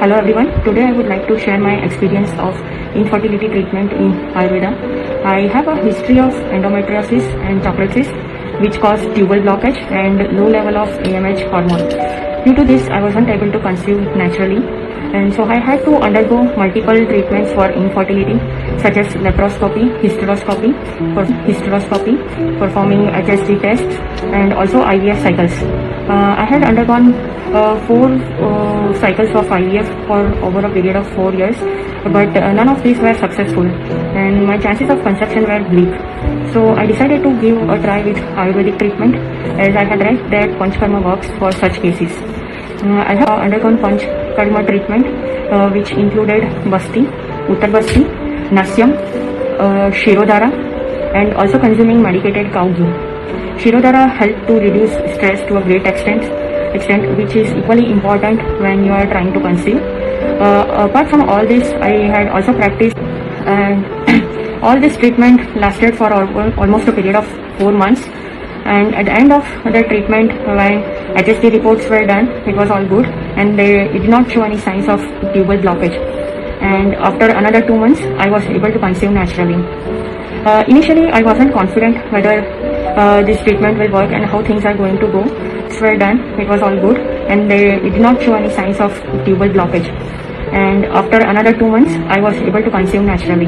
Hello everyone. Today I would like to share my experience of infertility treatment in Ayurveda. I have a history of endometriosis and chocolate cyst which cause tubal blockage and low level of AMH hormone. Due to this, I wasn't able to conceive naturally, and so I had to undergo multiple treatments for infertility such as laparoscopy, hysteroscopy, performing HSG tests and also IVF cycles. I had undergone 4 cycles of IVF for over a period of 4 years, but none of these were successful and my chances of conception were bleak. So I decided to give a try with Ayurvedic treatment as I had read that Panchkarma works for such cases. I have undergone Panchkarma treatment which included Basti, Uttar Basti, Nasyam, Shirodhara and also consuming medicated cow ghee. Shirodhara helped to reduce stress to a great extent which is equally important when you are trying to conceive. Apart from all this, I had also practiced and all this treatment lasted for almost a period of 4 months, and at the end of the treatment when HSG reports were done, it was all good and it did not show any signs of tubal blockage, and after another 2 months I was able to conceive naturally. Initially I wasn't confident whether this treatment will work and how things are going to go. Were done, it was all good and it did not show any signs of tubal blockage, and after another 2 months I was able to conceive naturally.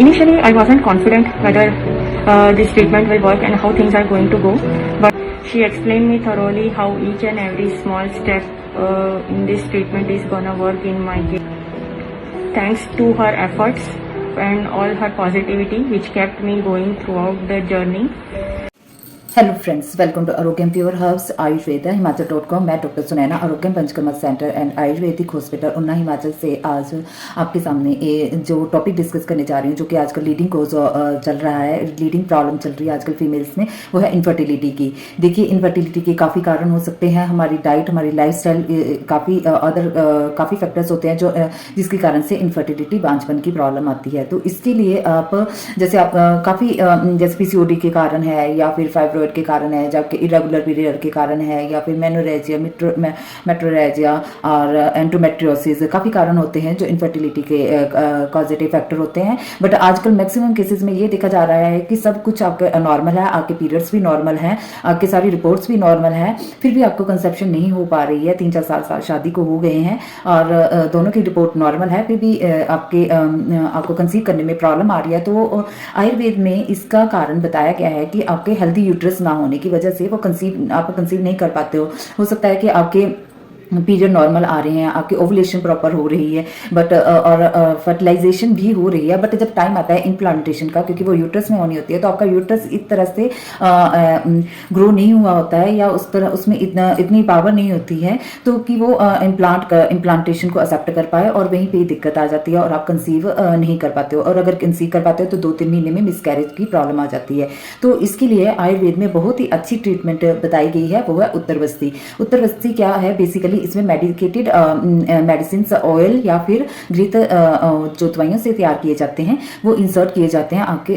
Initially I wasn't confident whether this treatment will work and how things are going to go, but she explained me thoroughly how each and every small step in this treatment is gonna work in my case. Thanks to her efforts and all her positivity which kept me going throughout the journey. Hello friends, welcome to Arogyam pure herbs Ayurveda हिमाचल.com। मैं doctor Sunaina, Arogyam Panchakarma centre and ayurvedic hospital Una Himachal से आज आपके सामने जो topic discuss करने जा रही हूँ, जो कि आजकल लीडिंग कोज चल रहा है, लीडिंग प्रॉब्लम चल रही है आजकल फीमेल्स में, वो है इनफर्टिलिटी की। देखिए, इनफर्टिलिटी के काफ़ी कारण हो सकते हैं, हमारी डाइट, हमारी लाइफस्टाइल, काफ़ी फैक्टर्स होते हैं जो जिसके कारण से इनफर्टिलिटी, बांझपन की प्रॉब्लम आती है। तो इसके लिए आप जैसे जैसे पीसीओडी के कारण है या फिर फाइब्रोइड के कारण है, जबकि इरेगुलर पीरियड के कारण है, या फिर मेनोरेजिया, मेट्रोरेजिया और एंडोमेट्रियोसिस, काफ़ी कारण होते हैं जो इनफर्टिलिटी के कॉजेटिव फैक्टर होते हैं। बट आजकल मैक्सिमम केसेस में ये देखा जा रहा है कि सब कुछ आपके नॉर्मल है, आपके पीरियड्स भी नॉर्मल हैं, आपके सारी रिपोर्ट्स भी नॉर्मल हैं, फिर भी आपको कंसेप्शन नहीं हो पा रही है। 3-4 साल शादी को हो गए हैं और दोनों की रिपोर्ट नॉर्मल है, फिर भी आपको कंसीव करने में प्रॉब्लम आ रही है। तो आयुर्वेद में इसका कारण बताया गया है कि आपके हेल्दी यूट्रस ना होने की वजह से आप कंसीव नहीं कर पाते हो सकता है कि आपके पीरियड नॉर्मल आ रहे हैं, आपकी ओवुलेशन प्रॉपर हो रही है, बट और फर्टिलाइजेशन भी हो रही है, बट जब टाइम आता है इम्प्लांटेशन का, क्योंकि वो यूट्रस में होनी होती है, तो आपका यूट्रस इस तरह से ग्रो नहीं हुआ होता है या उसमें इतनी पावर नहीं होती है तो कि वो इम्प्लांटेशन को एक्सेप्ट कर पाए, और वहीं पे दिक्कत आ जाती है और आप कंसीव नहीं कर पाते हो, और अगर कंसीव कर पाते हो तो 2-3 महीने में मिसकैरेज की प्रॉब्लम आ जाती है। तो इसके लिए आयुर्वेद में बहुत ही अच्छी ट्रीटमेंट बताई गई है, वो है उत्तरवस्ती। उत्तरवस्ती क्या है? बेसिकली इसमें मेडिकेटेड मेडिसिन ऑयल या फिर घृत जो दवाइयों से तैयार किए जाते हैं वो इंसर्ट किए जाते हैं आपके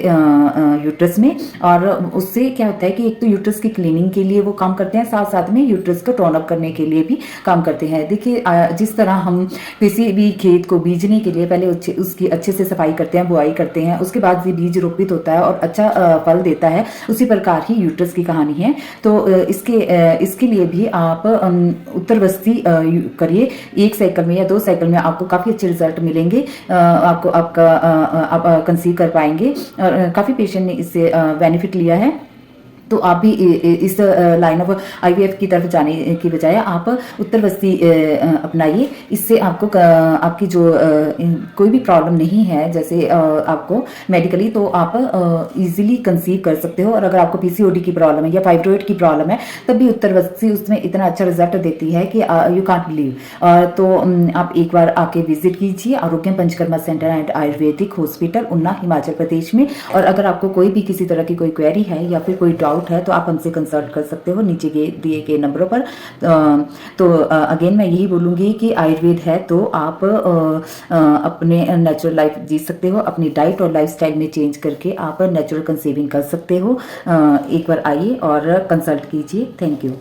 यूट्रस में, और उससे क्या होता है कि एक तो यूट्रस की क्लीनिंग के लिए वो काम करते हैं, साथ साथ में यूट्रस को टोन अप करने के लिए भी काम करते हैं। देखिए, जिस तरह हम किसी भी खेत को बीजने के लिए पहले उसकी अच्छे से सफाई करते हैं, बुआई करते हैं, उसके बाद ये बीज रोपित होता है और अच्छा फल देता है, उसी प्रकार ही यूट्रस की कहानी है। तो इसके लिए भी आप उत्तरवस्ती करिए। 1 साइकिल में या 2 साइकिल में आपको काफ़ी अच्छे रिजल्ट मिलेंगे, आप कंसीव कर पाएंगे, और काफ़ी पेशेंट ने इससे बेनिफिट लिया है। तो आप भी इस लाइन ऑफ आईवीएफ की तरफ जाने की बजाय आप उत्तरवस्ती अपनाइए। इससे आपकी जो कोई भी प्रॉब्लम नहीं है, जैसे आपको मेडिकली, तो आप इजीली कंसीव कर सकते हो। और अगर आपको पीसीओडी की प्रॉब्लम है या फाइब्रोइड की प्रॉब्लम है, तब भी उत्तरवस्ती उसमें इतना अच्छा रिजल्ट देती है कि यू कांट बिलीव। तो आप एक बार आके विजिट कीजिए Arogyam Panchakarma centre and ayurvedic hospital Una Himachal प्रदेश में। और अगर आपको कोई भी किसी तरह की कोई क्वेरी है या फिर कोई डाउट है तो आप हमसे कंसल्ट कर सकते हो नीचे दिए गए नंबरों पर। तो अगेन मैं यही बोलूँगी कि आयुर्वेद है तो आप अपने नेचुरल लाइफ जी सकते हो, अपनी डाइट और लाइफस्टाइल में चेंज करके आप नेचुरल कंसीविंग कर सकते हो। एक बार आइए और कंसल्ट कीजिए। Thank you.